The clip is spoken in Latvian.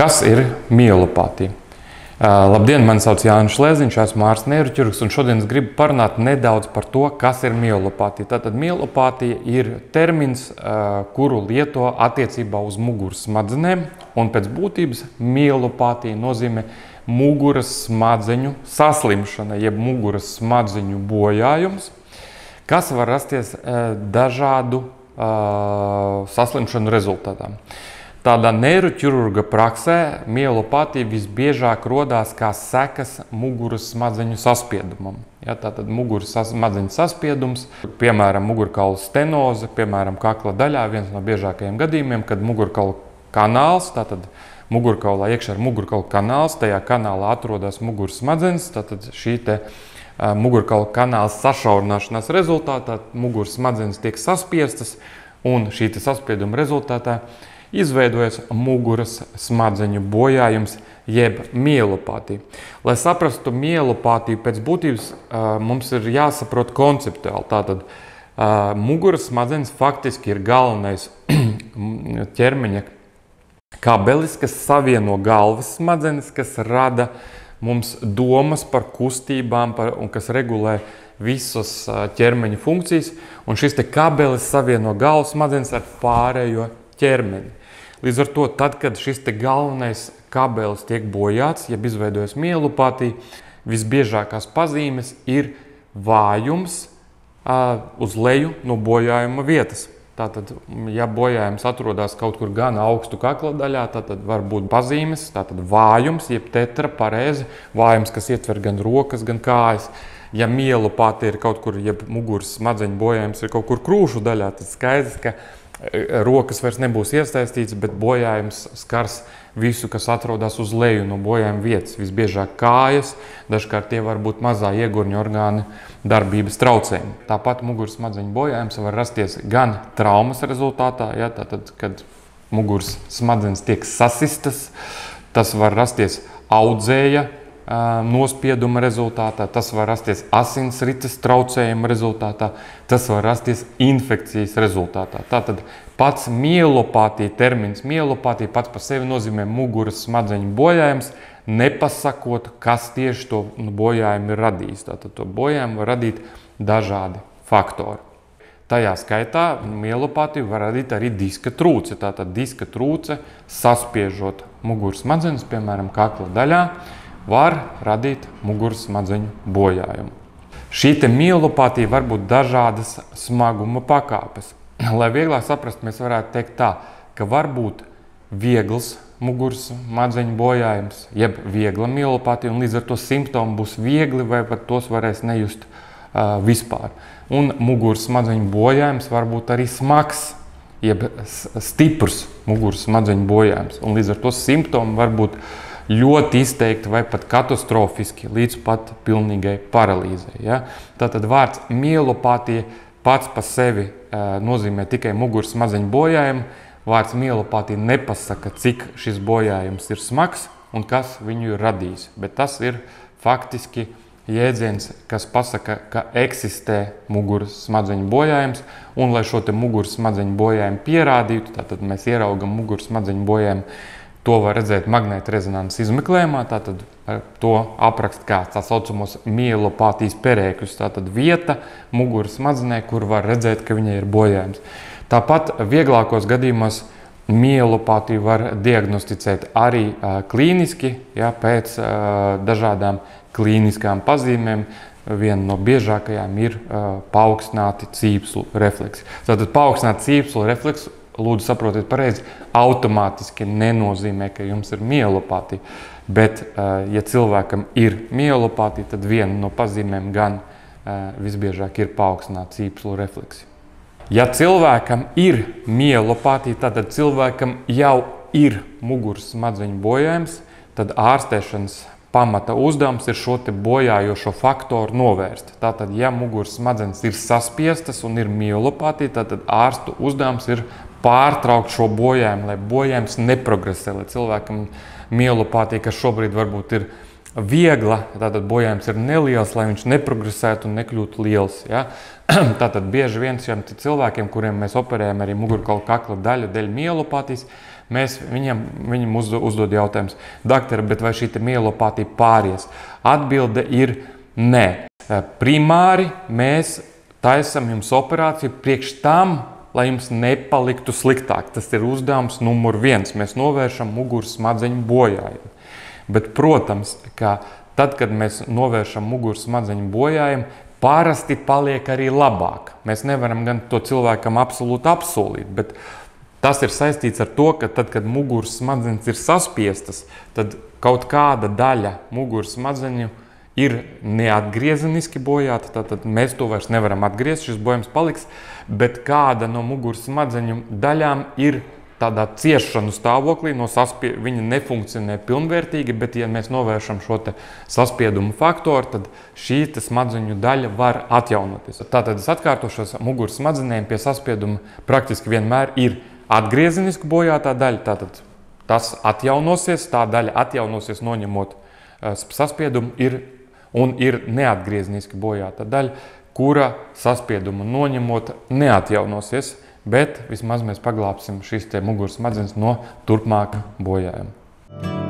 Kas ir mielopātija? Labdien, mani sauc Jānis Šlēziņš, esmu ārsts neiroķirurgs, un šodien es gribu parunāt nedaudz par to, kas ir mielopātija. Tātad mielopātija ir termins, kuru lieto attiecībā uz muguras smadzenēm, un pēc būtības mielopātija nozīmē muguras smadzeņu saslimšana, jeb muguras smadzeņu bojājums, kas var rasties dažādu saslimšanu rezultātā. Tādā neiroķirurga praksē mielopātija visbiežāk rodās kā sekas muguras smadzeņu saspiedumam. Ja, tātad muguras smadzeņu saspiedums, piemēram, mugurkaula stenoze, piemēram, kakla daļā, viens no biežākajiem gadījumiem, kad mugurkaula kanāls, tātad mugurkaulā iekšā ir mugurkaula kanāls, tajā kanālā atrodas muguras smadzenes, tātad šī te mugurkaula kanāla sašaurināšanās rezultātā muguras smadzenes tiek saspiestas, un šī te saspieduma rezultātā izveidojas muguras smadzeņu bojājums, jeb mielopātija. Lai saprastu mielopātiju pēc būtības, mums ir jāsaprot konceptuāli. Tātad muguras smadzenes faktiski ir galvenais ķermeņa kabelis, kas savieno galvas smadzenes, kas rada mums domas par kustībām un kas regulē visas ķermeņa funkcijas. Un šis te kabelis savieno galvas smadzenes ar pārējo ķermeni. Līdz ar to, tad, kad šis te galvenais kabelis tiek bojāts, jeb izveidojas mielopātija, visbiežākās pazīmes ir vājums uz leju no bojājuma vietas. Tātad, ja bojājums atrodas kaut kur gan augstu kakla daļā, tad var būt pazīmes, tātad vājums, jeb tetra, pareizi, vājums, kas ietver gan rokas, gan kājas. Ja mielopātija ir kaut kur, jeb muguras smadzeņu bojājums ir kaut kur krūšu daļā, tad skaidrs, ka rokas vairs nebūs iesaistīts, bet bojājums skars visu, kas atrodas uz leju no bojājuma vietas. Visbiežāk kājas, dažkārt tie var būt mazā iegurņa orgāna darbības traucējumi. Tāpat muguras smadzeņu bojājums var rasties gan traumas rezultātā, ja, tātad, kad muguras smadzenes tiek sasistas, tas var rasties audzēja nospieduma rezultātā, tas var rasties asinsrites traucējuma rezultātā, tas var rasties infekcijas rezultātā. Tātad pats mielopātija, termins mielopātija pats par sevi nozīmē muguras smadzeņu bojājums, nepasakot, kas tieši to bojājumu ir radījis. Tātad to bojājumu var radīt dažādi faktori. Tajā skaitā mielopātiju var radīt arī diska trūce. Tātad diska trūce, saspiežot muguras smadzenes, piemēram, kakla daļā, var radīt muguras smadzeņu bojājumu. Šī te mielopātija var būt dažādas smaguma pakāpes. Lai vieglāk saprast, mēs varētu teikt tā, ka var būt viegls muguras smadzeņu bojājums, jeb viegla mielopātija, un līdz ar to simptomi būs viegli vai pat tos varēs nejust vispār. Un muguras smadzeņu bojājums var būt arī smags, jeb stiprs muguras smadzeņu bojājums, un līdz ar to simptomi var būt ļoti izteikti vai pat katastrofiski līdz pat pilnīgai paralīzei. Ja? Tātad vārds mielopātija pats par sevi nozīmē tikai muguras smadzeņu bojājumu. Vārds mielopātija nepasaka, cik šis bojājums ir smags un kas viņu ir radījis. Bet tas ir faktiski jēdziens, kas pasaka, ka eksistē muguras smadzeņu bojājums. Un, lai šo te muguras smadzeņu bojājumu pierādītu, tātad mēs ieraugam muguras smadzeņu bojājumu. To var redzēt magnēta rezonanses izmeklējumā, tātad to aprakst kā tā saucamos mielopātijas perēkļus, tātad vieta muguras smadzenē, kur var redzēt, ka viņai ir bojājums. Tāpat vieglākos gadījumos mielopātiju var diagnosticēt arī klīniski, ja, pēc dažādām klīniskām pazīmēm. Viena no biežākajām ir paaugstināti cīpslu refleksi. Tātad paaugstināti cīpslu refleksi, lūdzu saprotiet pareizi, automātiski nenozīmē, ka jums ir mielopātija. Bet, ja cilvēkam ir mielopātija, tad viena no pazīmēm gan visbiežāk ir paaugstināta cīpslu refleksi. Ja cilvēkam ir mielopātija, tad cilvēkam jau ir muguras smadzeņu bojājums, tad ārstēšanas pamata uzdevums ir šo te bojājošo faktoru novērst. Tātad, ja muguras smadzenes ir saspiestas un ir mielopātija, tad ārstu uzdevums ir pārtraukt šo bojājumu, lai bojājums neprogresē, lai cilvēkam mielopātija, kas šobrīd varbūt ir viegla, tātad bojājums ir neliels, lai viņš neprogresētu un nekļūtu liels. Ja? Tātad bieži vien šiem cilvēkiem, kuriem mēs operējam arī mugurkaula kakla daļu dēļ mielopātijas, Viņam uzdod jautājums, doktori, bet vai šī mielopātija pāries? Atbilde ir nē. Primāri mēs taisam jums operāciju priekš tam, lai jums nepaliktu sliktāk. Tas ir uzdevums numur 1. Mēs novēršam muguras smadzeņu bojājumu. Bet, protams, ka tad, kad mēs novēršam muguras smadzeņu bojājumu, parasti paliek arī labāk. Mēs nevaram gan to cilvēkam absolūti apsolīt, bet tas ir saistīts ar to, ka tad, kad muguras smadzenes ir saspiestas, tad kaut kāda daļa muguras smadzeņu ir neatgriezeniski bojāta, tātad mēs to vairs nevaram atgriezt, šis bojājums paliks, bet kāda no muguras smadzeņu daļām ir tādā ciešanu stāvoklī, viņa nefunkcionē pilnvērtīgi, bet ja mēs novēršam šo saspiedumu faktoru, tad šī smadzeņu daļa var atjaunoties. Tātad es atkārtošos, muguras smadzenēm pie saspieduma praktiski vienmēr ir atgriezeniski bojātā daļa, tātad tas atjaunosies, tā daļa atjaunosies noņemot saspiedumu un ir neatgriezeniski bojāta daļa, kura saspiedumu noņemot neatjaunosies, bet vismaz mēs paglābsim šīs muguras smadzenes no turpmāka bojājuma.